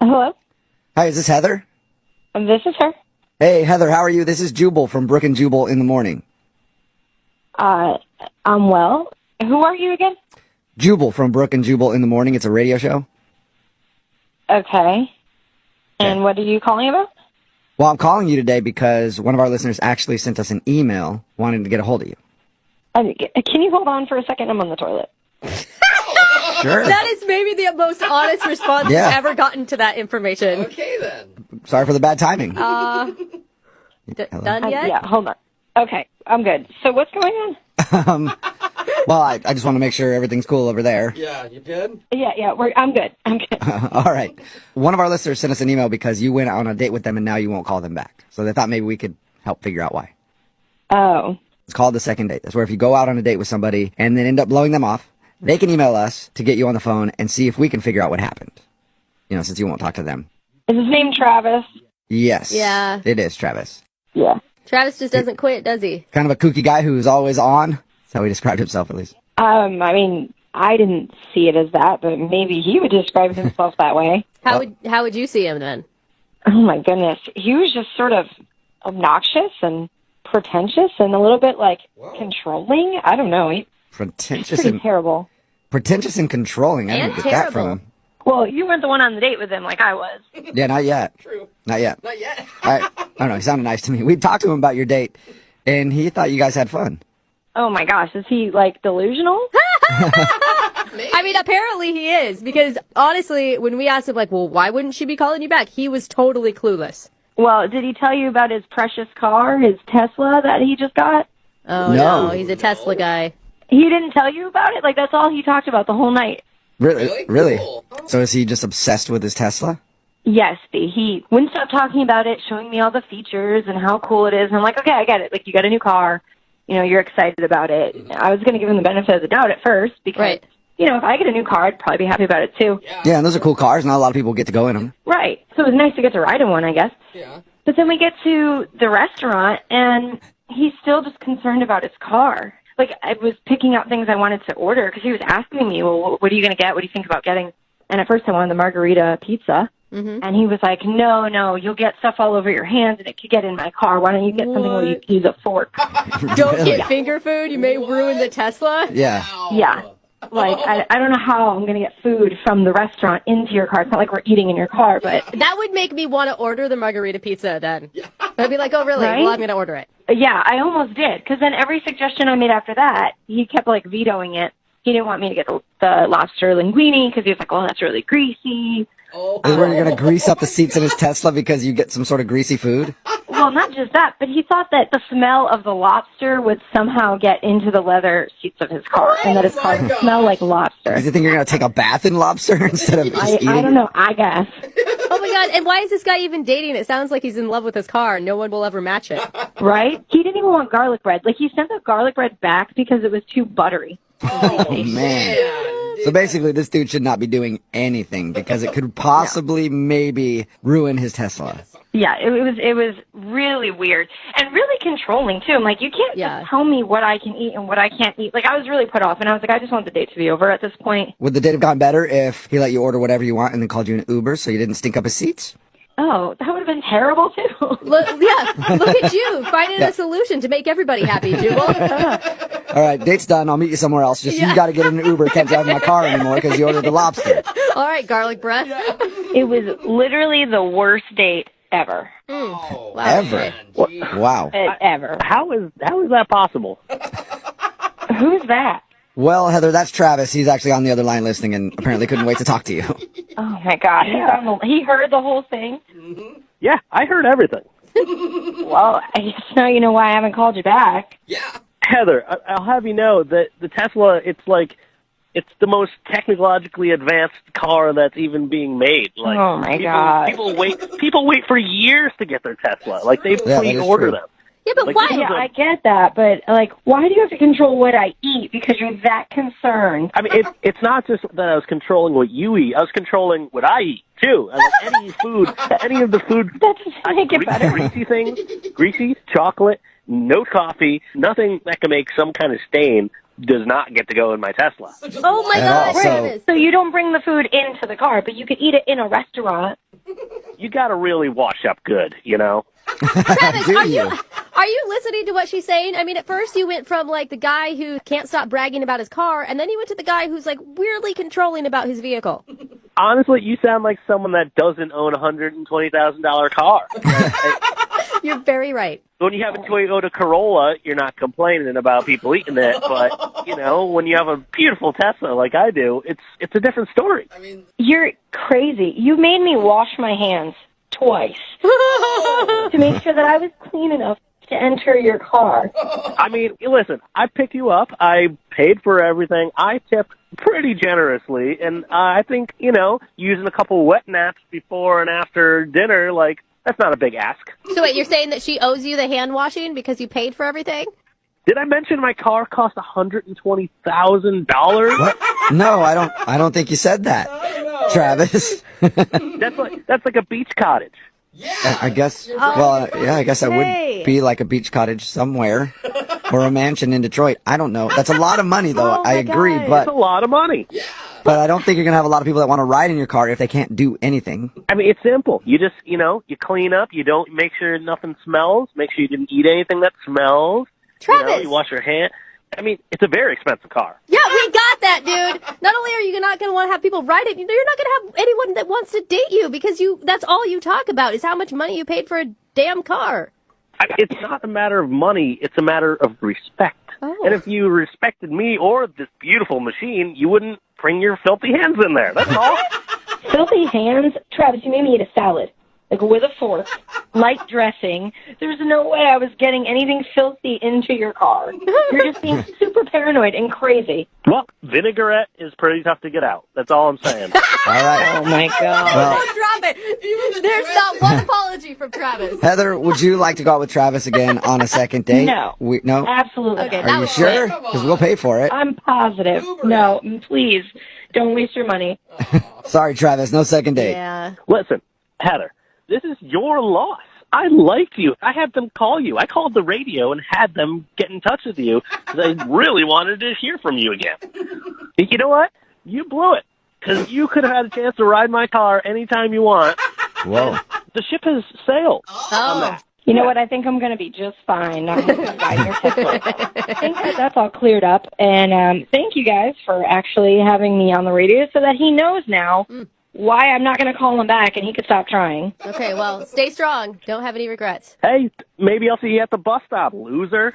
Hello? Hi, is this Heather? This is her. Hey, Heather, how are you? This is Jubal from Brook and Jubal in the Morning. I'm well. Who are you again? Jubal from Brook and Jubal in the Morning. It's a radio show. Okay. And what are you calling about? Well, I'm calling you today because one of our listeners actually sent us an email wanting to get a hold of you. Can you hold on for a second? I'm on the toilet. Sure. That is maybe the most honest response Yeah. we've ever gotten to that information. Okay, then. Sorry for the bad timing. Done yet? Yeah, hold on. Okay, I'm good. So what's going on? Well, I just want to make sure everything's cool over there. Yeah, you good? Yeah, I'm good. I'm good. All right. One of our listeners sent us an email because you went on a date with them and now you won't call them back. So they thought maybe we could help figure out why. Oh. It's called the second date. That's where if you go out on a date with somebody and then end up blowing them off, they can email us to get you on the phone and see if we can figure out what happened. You know, since you won't talk to them. Is his name Travis? Yes. Yeah. It is Travis. Yeah. Travis just doesn't quit, does he? Kind of a kooky guy who's always on. That's how he described himself, at least. I mean, I didn't see it as that, but maybe he would describe himself that way. How would you see him then? Oh my goodness. He was just sort of obnoxious and pretentious and a little bit like controlling. I don't know. He's Pretentious pretty and terrible. pretentious and controlling. I didn't And get that from terrible. him. Well, you weren't the one on the date with him like I was. Yeah, not yet. True. Not yet. Not yet. I don't know. He sounded nice to me. We talked to him about your date, and he thought you guys had fun. Oh my gosh, is he like delusional? I mean, apparently he is, because honestly, when we asked him, like, well, why wouldn't she be calling you back? He was totally clueless. Well, did he tell you about his precious car, his Tesla that he just got? Oh, No. no, he's a Tesla guy. He didn't tell you about it? Like, that's all he talked about the whole night. Really? Really? Cool. So is he just obsessed with his Tesla? Yes, he wouldn't stop talking about it, showing me all the features and how cool it is. And I'm like, okay, I get it. Like, you got a new car. You know, you're excited about it. I was going to give him the benefit of the doubt at first because, Right. you know, if I get a new car, I'd probably be happy about it too. Yeah, and those are cool cars. Not a lot of people get to go in them. Right. So it was nice to get to ride in one, I guess. Yeah. But then we get to the restaurant, and he's still just concerned about his car. Like, I was picking out things I wanted to order because he was asking me, well, what are you going to get? What do you think about getting? And at first I wanted the margarita pizza. Mm-hmm. And he was like, no, you'll get stuff all over your hands, and it could get in my car. Why don't you get something where you can use a fork? Don't get finger food. You may ruin the Tesla. Yeah. Yeah. Like, I don't know how I'm going to get food from the restaurant into your car. It's not like we're eating in your car, but That would make me want to order the margarita pizza then. I'd be like, oh, really? Right? Well, I'm going to order it. yeah, I almost did. Because then every suggestion I made after that, he kept, like, vetoing it. He didn't want me to get the lobster linguine because he was like, oh, that's really greasy. Oh. Is where you're going to grease up the seats in his Tesla because you get some sort of greasy food? Well, not just that, but he thought that the smell of the lobster would somehow get into the leather seats of his car, and that his car would smell like lobster. Does he think you're going to take a bath in lobster instead of just eating? I don't know, I guess. Oh, my God. And why is this guy even dating? It sounds like he's in love with his car. No one will ever match it. Right? He didn't even want garlic bread. Like, he sent the garlic bread back because it was too buttery. Oh, man. So basically, this dude should not be doing anything because it could possibly maybe ruin his Tesla. Yeah, it was really weird and really controlling too. I'm like, you can't just tell me what I can eat and what I can't eat. Like, I was really put off, and I was like, I just want the date to be over at this point. Would the date have gone better if he let you order whatever you want and then called you an Uber so you didn't stink up his seats? Oh, that would have been terrible too. Look at you finding a solution to make everybody happy, Jubal. All right, date's done. I'll meet you somewhere else. Just you got to get in an Uber. Can't drive my car anymore because you ordered the lobster. All right, garlic breath. It was literally the worst date ever. Oh. Wow. Ever. Wow. Ever. How is that possible? Who's that? Well, Heather, that's Travis. He's actually on the other line listening and apparently couldn't wait to talk to you. Oh my God. He heard the whole thing. Yeah, I heard everything. Well, I guess now you know why I haven't called you back. Yeah. Heather, I'll have you know that the Tesla, it's the most technologically advanced car that's even being made. Like, oh my God. People wait for years to get their Tesla. Like, they that is pre-order true. them. Yeah, but Like, why? this is Yeah, I get that, but like, why do you have to control what I eat because you're that concerned? I mean, it's not just that I was controlling what you eat. I was controlling what I eat, too. And like any of the food. That doesn't make it better. Greasy things, greasy, chocolate, no coffee, nothing that can make some kind of stain does not get to go in my Tesla. Oh, my And God. also- Travis. So you don't bring the food into the car, but you could eat it in a restaurant. you got to really wash up good, you know? Travis, Do are you? you listening to what she's saying? I mean, at first you went from like the guy who can't stop bragging about his car, and then you went to the guy who's like weirdly controlling about his vehicle. Honestly, you sound like someone that doesn't own a $120,000 car. You're very right. When you have a Toyota Corolla, you're not complaining about people eating it, but, you know, when you have a beautiful Tesla like I do, it's a different story. You're crazy. You made me wash my hands twice to make sure that I was clean enough to enter your car. I mean, listen, I picked you up. I paid for everything. I tipped pretty generously, and I think, you know, using a couple wet naps before and after dinner, like, that's not a big ask. So wait, you're saying that she owes you the hand washing because you paid for everything? Did I mention my car cost $120,000? What? No, I don't think you said that, Travis. That's like a beach cottage. I guess. Well, yeah, I guess that Okay. would be like a beach cottage somewhere, or a mansion in Detroit. I don't know. That's a lot of money, though. Oh I my agree, God. It's a lot of money. but I don't think you're gonna have a lot of people that want to ride in your car if they can't do anything. I mean, it's simple. You just, you know, you clean up. You don't make sure nothing smells. Make sure you didn't eat anything that smells. Travis. You know, you wash your hand. I mean, it's a very expensive car. Yeah, we got that, dude. Not only are you not going to want to have people ride it, you're not going to have anyone that wants to date you because that's all you talk about is how much money you paid for a damn car. It's not a matter of money. It's a matter of respect. Oh. And if you respected me or this beautiful machine, you wouldn't bring your filthy hands in there. That's all. Filthy hands? Travis, you made me eat a salad. Like with a fork, light dressing. There's no way I was getting anything filthy into your car. You're just being super paranoid and crazy. Well, vinaigrette is pretty tough to get out. That's all I'm saying. All right. Oh my God. Well, Drop it. There's not one apology from Travis. Heather, would you like to go out with Travis again on a second date? No. No? Absolutely. Okay, not. that Are you was sure? quick. Because we'll pay for it. I'm positive. No, please, don't waste your money. Sorry, Travis, no second date. Yeah. Listen, Heather, this is your loss. I liked you. I had them call you. I called the radio and had them get in touch with you because I really wanted to hear from you again. You know what? You blew it because you could have had a chance to ride my car anytime you want. Whoa. The ship has sailed on that. You know what? I think I'm going to be just fine. Not riding your Tesla. I think that's all cleared up. And thank you guys for actually having me on the radio so that he knows now why I'm not going to call him back and he could stop trying. Okay, well, stay strong. Don't have any regrets. Hey, maybe I'll see you at the bus stop, loser.